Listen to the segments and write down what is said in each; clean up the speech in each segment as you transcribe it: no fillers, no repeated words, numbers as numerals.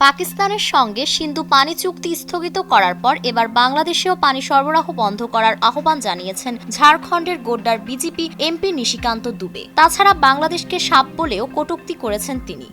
পাকিস্তানের সঙ্গে সিন্ধু পানি চুক্তি স্থগিত করার পর এবার বাংলাদেশেও পানি সরবরাহ বন্ধ করার আহ্বান জানিয়েছেন ঝাড়খণ্ডের গোড্ডার বিজেপি এমপি নিশিকান্ত দুবে। তাছাড়া বাংলাদেশকে সাপ বলেও কটূক্তি করেছেন তিনি।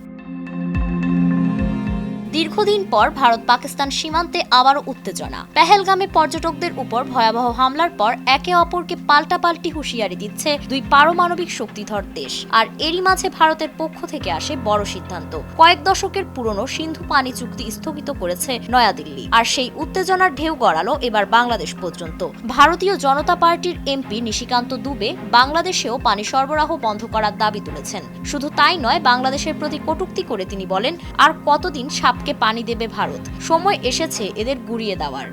দীর্ঘদিন পর ভারত পাকিস্তান সীমান্তে আবারও উত্তেজনা। পেহেলগামে পর্যটকদের উপর ভয়াবহ হামলার পর একে অপরকে পাল্টাপাল্টি হুঁশিয়ারি দিচ্ছে দুই পারমাণবিক শক্তিধর দেশ। আর এরই মাঝে ভারতের পক্ষ থেকে আসে বড় সিদ্ধান্ত। কয়েক দশকের পুরনো সিন্ধু পানি চুক্তি স্থগিত করেছে নয়াদিল্লি। আর সেই উত্তেজনার ঢেউ গড়ালো এবার বাংলাদেশ পর্যন্ত। ভারতীয় জনতা পার্টির এমপি নিশিকান্ত দুবে বাংলাদেশেও পানি সরবরাহ বন্ধ করার দাবি তুলেছেন। শুধু তাই নয়, বাংলাদেশের প্রতি কটূক্তি করে তিনি বলেন, আর কতদিন সাপ পানি দেবে ভারত, সময় এসেছে এদের গুড়িয়ে দেওয়ার।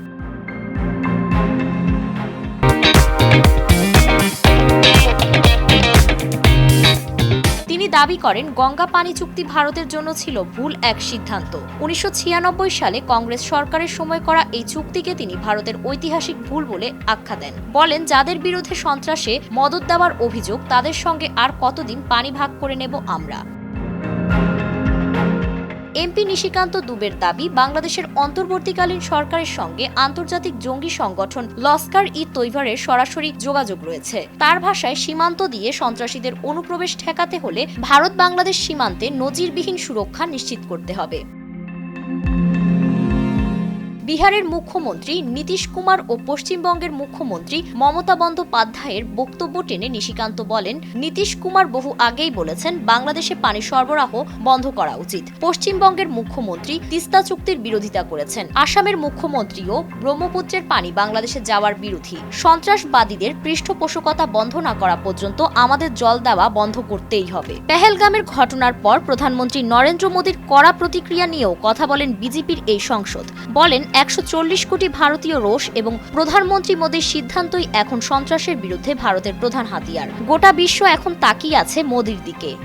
তিনি দাবি করেন, গঙ্গা পানি চুক্তি ভারতের জন্য ছিল ভুল এক সিদ্ধান্ত। 1996 সালে কংগ্রেস সরকারের সময় করা এই চুক্তিকে তিনি ভারতের ঐতিহাসিক ভুল বলে আখ্যা দেন। বলেন, যাদের বিরুদ্ধে সন্ত্রাসে মদদ দেওয়ার অভিযোগ, তাদের সঙ্গে আর কতদিন পানি ভাগ করে নেব আমরা। এমপি নিশিকান্ত দুবের দাবি, বাংলাদেশের অন্তর্বর্তীকালীন সরকারের সঙ্গে আন্তর্জাতিক জঙ্গি সংগঠন লস্কর-ই-তৈয়বার সরাসরি যোগাযোগ রয়েছে। তার ভাষায়, সীমান্ত দিয়ে সন্ত্রাসীদের অনুপ্রবেশ ঠেকাতে হলে ভারত বাংলাদেশ সীমান্তে নজিরবিহীন সুরক্ষা নিশ্চিত করতে হবে। বিহারের মুখ্যমন্ত্রী নীতিশ কুমার ও পশ্চিমবঙ্গের মুখ্যমন্ত্রী মমতা বন্দ্যোপাধ্যায়ের বক্তব্য টেনে নিশিকান্ত বলেন, নীতিশ কুমার বহু আগেই বলেছেন বাংলাদেশে পানি সরবরাহ বন্ধ করা উচিত। পশ্চিমবঙ্গের মুখ্যমন্ত্রী তিস্তা চুক্তির বিরোধিতা করেছেন। আসামের মুখ্যমন্ত্রীও ব্রহ্মপুত্রের পানি বাংলাদেশে যাওয়ার বিরোধী। সন্ত্রাসবাদীদের পৃষ্ঠপোষকতা বন্ধ না করা পর্যন্ত আমাদের জল দেওয়া বন্ধ করতেই হবে। পেহেলগামের ঘটনার পর প্রধানমন্ত্রী নরেন্দ্র মোদীর কড়া প্রতিক্রিয়া নিয়েও কথা বলেন বিজেপির এই সংসদ। বলেন, 140 কোটি ভারতীয় রোষ এবং প্রধানমন্ত্রী মোদীর সিদ্ধান্তই এখন সন্ত্রাসের বিরুদ্ধে ভারতের প্রধান হাতিয়ার। গোটা বিশ্ব এখন তাকিয়ে আছে মোদীর দিকে।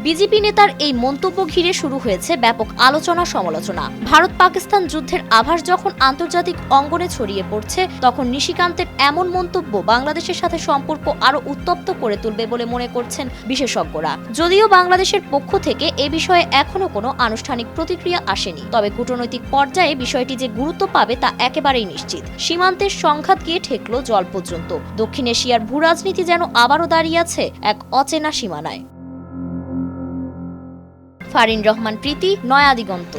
বিজেপি নেতার এই মন্তব্য ঘিরে শুরু হয়েছে ব্যাপক আলোচনা সমালোচনা। ভারত পাকিস্তান যুদ্ধের আভাস যখন আন্তর্জাতিক অঙ্গনে ছড়িয়ে পড়ছে, তখন নিশিকান্তের এমন মন্তব্য বাংলাদেশের সাথে সম্পর্ক আরো উত্তপ্ত করে তুলবে বলে মনে করছেন বিশেষজ্ঞরা। যদিও বাংলাদেশের পক্ষ থেকে এ বিষয়ে এখনো কোনো আনুষ্ঠানিক প্রতিক্রিয়া আসেনি, তবে কূটনৈতিক পর্যায়ে বিষয়টি যে গুরুত্ব পাবে তা একেবারেই নিশ্চিত। সীমান্তের সংঘাত গিয়ে ঠেকল জল পর্যন্ত। দক্ষিণ এশিয়ার ভূরাজনীতি যেন আবারও দাঁড়িয়ে আছে এক অচেনা সীমানায়। ফারিন রহমান প্রীতি, নয়া দিগন্ত।